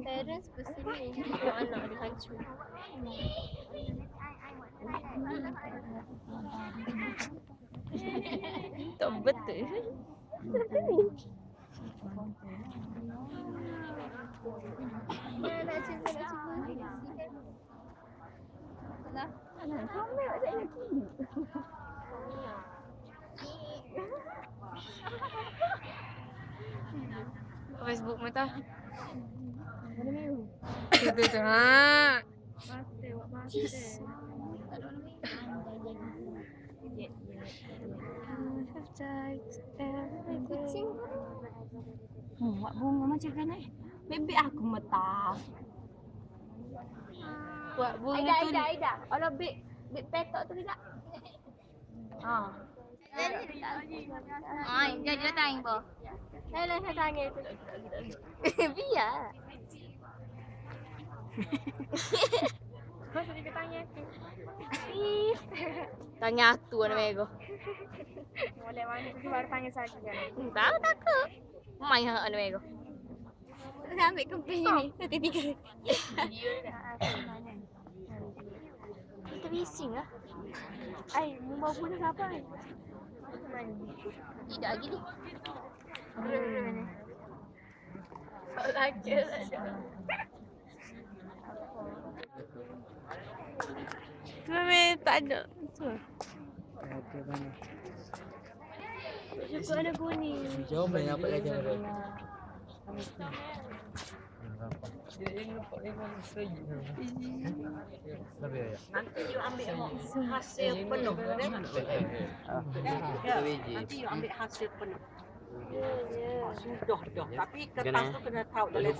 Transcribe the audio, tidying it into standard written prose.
Parents bersedih tengok anak dia hancur. Tak betul. Nak cuba. Betul. Kamera tak lagi. Facebook mata. Warna biru. Tu. Ha. Cheese. Kucing. Buat bunga macam kan Bebek aku metah. Buat bunga tu. Aida. Kalau beg petok tu tidak. Jadi datang po. Saya tanya tu. Biar. Kau sedih tanya tu. Tanya aku anak mego. Boleh mana tu baru tanya saja. Tahu takut. Main hang anak mego. Nak ambil kemping ni. Nanti tiga. Kita bising lah. Ai, mau punya siapa ni? Tidak lagi ni. Lagi. Memang tak ada. Okey mana? Cukup ada kuning. Jom main apa lagi ada? Nanti you ambil hasil penuh kan? Nanti you ambil hasil penuh. Sudah dah. Tapi kertas tu kena tahu dalam